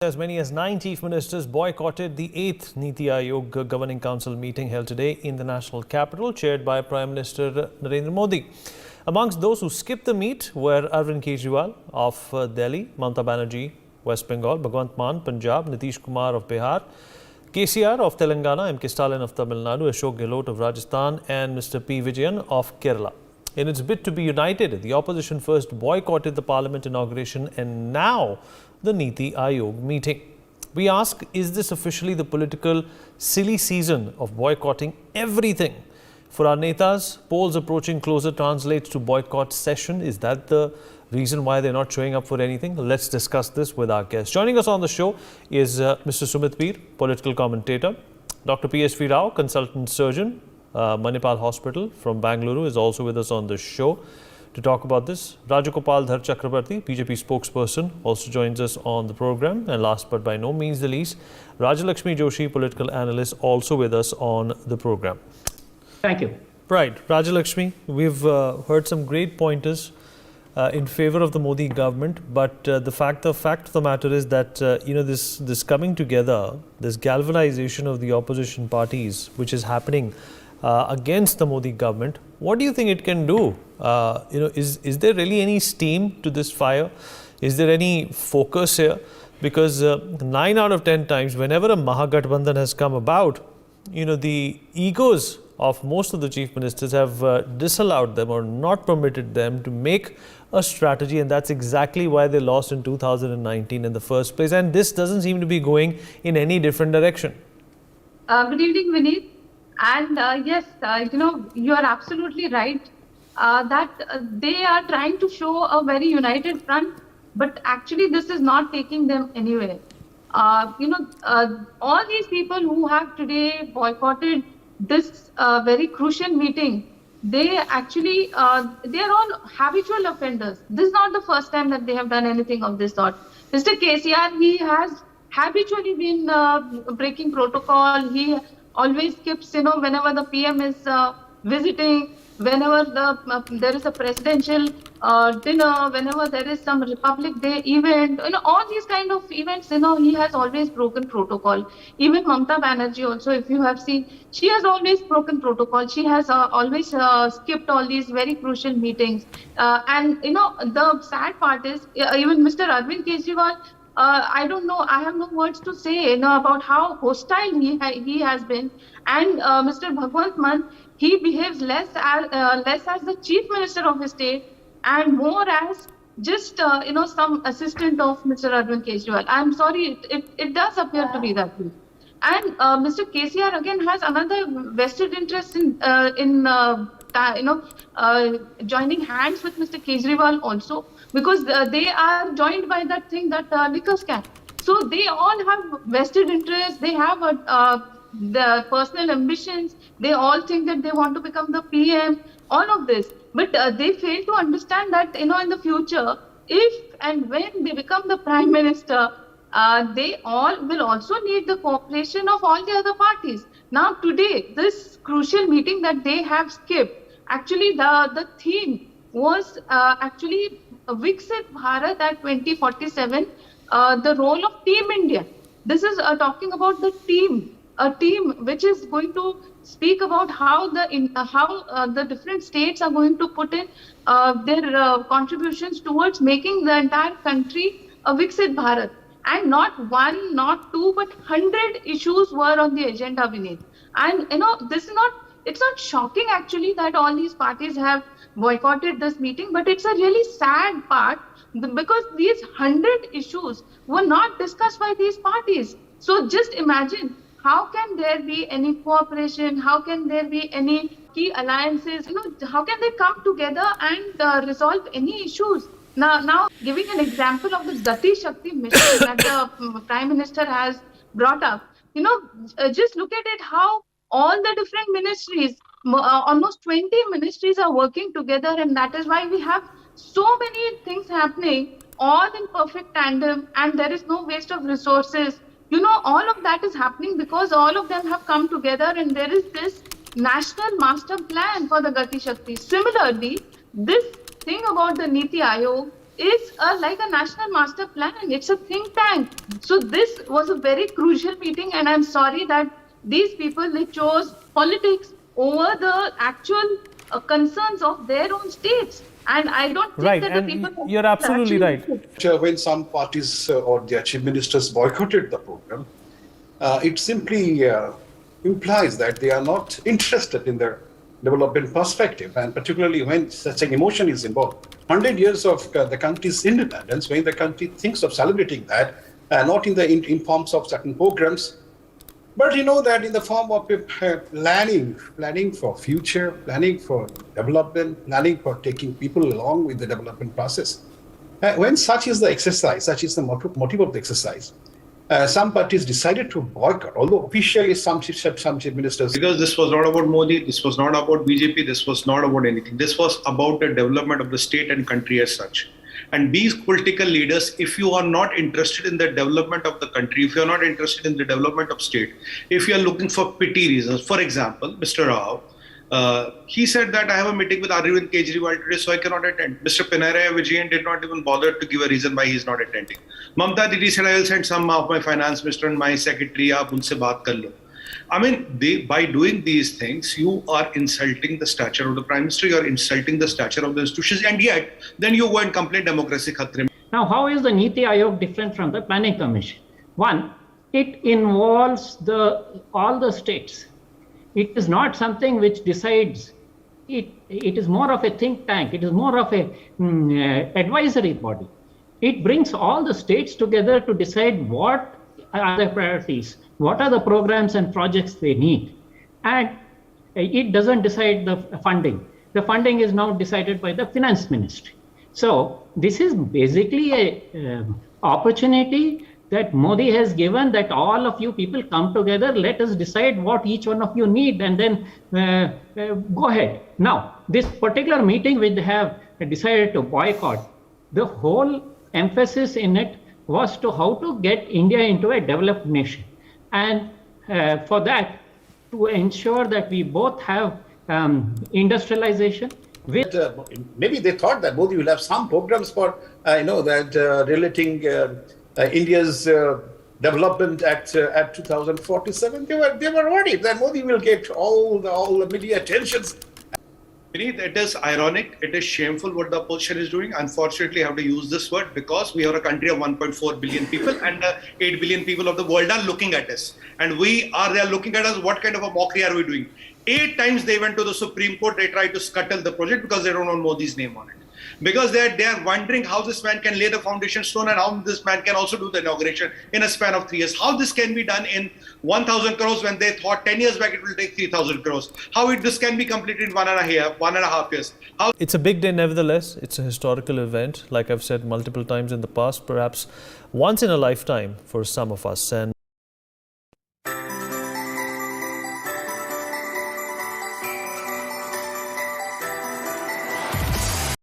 As many as 9 chief ministers boycotted the 8th Niti Aayog Governing Council meeting held today in the national capital, chaired by Prime Minister Narendra Modi. Amongst those who skipped the meet were Arvind Kejriwal of Delhi, Mamata Banerjee, West Bengal, Bhagwant Mann, Punjab, Nitish Kumar of Bihar, KCR of Telangana, M.K. Stalin of Tamil Nadu, Ashok Gehlot of Rajasthan and Mr. P. Vijayan of Kerala. In its bid to be united, the opposition first boycotted the parliament inauguration and now the Niti Aayog meeting. We ask, is this officially the political silly season of boycotting everything? For our netas, polls approaching closer translates to boycott session. Is that the reason why they're not showing up for anything? Let's discuss this with our guests. Joining us on the show is Mr. Sumit Peer, political commentator. Dr. P.S.V. Rao, consultant surgeon, Manipal Hospital from Bangalore, is also with us on the show to talk about this. Rajagopal Dhar Chakrabarti, BJP spokesperson, also joins us on the program. And last but by no means the least, Rajalakshmi Joshi, political analyst, also with us on the program. Thank you. Right, Rajalakshmi, we've heard some great pointers in favor of the Modi government, but the fact of the matter is that this coming together, this galvanization of the opposition parties, which is happening against the Modi government, what do you think it can do? Is there really any steam to this fire? Is there any focus here? Because 9 out of 10 times, whenever a Mahagathbandhan has come about, the egos of most of the chief ministers have disallowed them or not permitted them to make a strategy, and that's exactly why they lost in 2019 in the first place. And this doesn't seem to be going in any different direction. Good evening, Vineet. And yes, you are absolutely right that they are trying to show a very united front, but actually this is not taking them anywhere. All these people who have today boycotted this very crucial meeting, they actually, they are all habitual offenders. This is not the first time that they have done anything of this sort. Mr. KCR, he has habitually been breaking protocol. He always skips, whenever the PM is visiting, whenever there is a presidential dinner, whenever there is some Republic Day event, all these kind of events, he has always broken protocol. Even Mamata Banerjee also, if you have seen, she has always broken protocol. She has always skipped all these very crucial meetings. And the sad part is, even Mr. Arvind Kejriwal, I don't know, I have no words to say about how hostile he has been. And Mr. Bhagwant Mann, he behaves less as the chief minister of his state and more as just some assistant of Mr. Arvind Kejriwal. I'm sorry, it does appear to be that way. And Mr. KCR again has another vested interest in joining hands with Mr. Kejriwal also, because they are joined by that thing, that liquor scam. So they all have vested interests. They have the personal ambitions. They all think that they want to become the PM, all of this. But they fail to understand that, in the future, if and when they become the Prime Minister, they all will also need the cooperation of all the other parties. Now, today, this crucial meeting that they have skipped, actually, the theme was actually Viksit Bharat at 2047, the role of Team India. This is talking about the team, a team which is going to speak about how the different states are going to put in their contributions towards making the entire country a Viksit Bharat. And not one, not two, but 100 issues were on the agenda beneath. And it's not shocking actually that all these parties have boycotted this meeting, but it's a really sad part because these 100 issues were not discussed by these parties. So just imagine, how can there be any cooperation? How can there be any key alliances? How can they come together and resolve any issues? Now, giving an example of the Gati Shakti mission that the Prime Minister has brought up, just look at it, how all the different ministries, almost 20 ministries are working together, and that is why we have so many things happening, all in perfect tandem, and there is no waste of resources. All of that is happening because all of them have come together, and there is this national master plan for the Gati Shakti. Similarly, this thing about the Niti Aayog is like a national master plan. It's a think tank. So this was a very crucial meeting, and I'm sorry that these people, they chose politics over the actual concerns of their own states. And I don't think Right, that the people and you're absolutely right. When some parties or their chief ministers boycotted the program, it simply implies that they are not interested in their development perspective, and particularly when such an emotion is involved. 100 years of the country's independence, when the country thinks of celebrating that, not in forms of certain programs, but that in the form of planning for future, planning for development, planning for taking people along with the development process. When such is the exercise, such is the motive of the exercise, some parties decided to boycott, although officially some chief ministers. Because this was not about Modi, this was not about BJP, this was not about anything. This was about the development of the state and country as such. And these political leaders, if you are not interested in the development of the country, if you are not interested in the development of state, if you are looking for petty reasons, for example, Mr. Rao, he said that I have a meeting with Arvind Kejriwal today, so I cannot attend. Mr. Pinarayi Vijayan did not even bother to give a reason why he is not attending. Mamta Didi said, I will send some of my finance minister and my secretary, aap unse baat kar lo. I mean, by doing these things, you are insulting the stature of the Prime Minister, you are insulting the stature of the institutions, and yet, then you go and complain democracy khatre mein. Now, how is the Niti Aayog different from the Planning Commission? One, it involves all the states. It is not something which decides. It is more of a think tank. It is more of a advisory body. It brings all the states together to decide what are their priorities, what are the programs and projects they need. And it doesn't decide the funding. The funding is now decided by the finance ministry. So this is basically a opportunity that Modi has given, that all of you people come together, let us decide what each one of you need, and then go ahead. Now, this particular meeting which they have decided to boycott, the whole emphasis in it was to how to get India into a developed nation. And for that, to ensure that we both have industrialization. Maybe they thought that Modi will have some programs for, relating India's development at 2047. They were worried that Modi will get all the media attentions. Beneath, it is ironic, it is shameful what the opposition is doing. Unfortunately, I have to use this word because we are a country of 1.4 billion people and 8 billion people of the world are looking at us. And they are looking at us, what kind of a mockery are we doing? 8 times they went to the Supreme Court, they tried to scuttle the project because they don't want Modi's name on it. Because they are wondering how this man can lay the foundation stone and how this man can also do the inauguration in a span of 3 years. How this can be done in 1,000 crores when they thought 10 years back it will take 3,000 crores. How this can be completed in 1.5 years. It's a big day nevertheless. It's a historical event, like I've said multiple times in the past, perhaps once in a lifetime for some of us. And